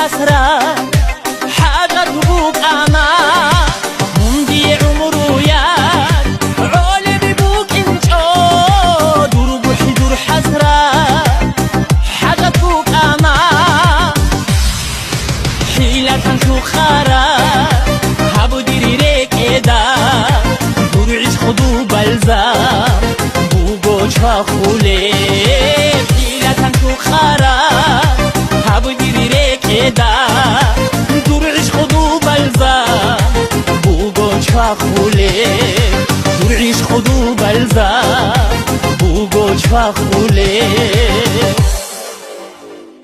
حسرة حاجة بوك أما ممضي عمره ياد عولي ببوك انجو دور بوحي دور حسرة حاجة بوك أما حيلة تنشو خارا هابو ديري ريك إدا دور عيش خدو بلزام بوغو چا خولي حيلة تنشو خارا هابو ديري ريك إدا دور عيش خدو بلزام بوغو چا خولي دور عيش خدو بلزام بوغو چا خولي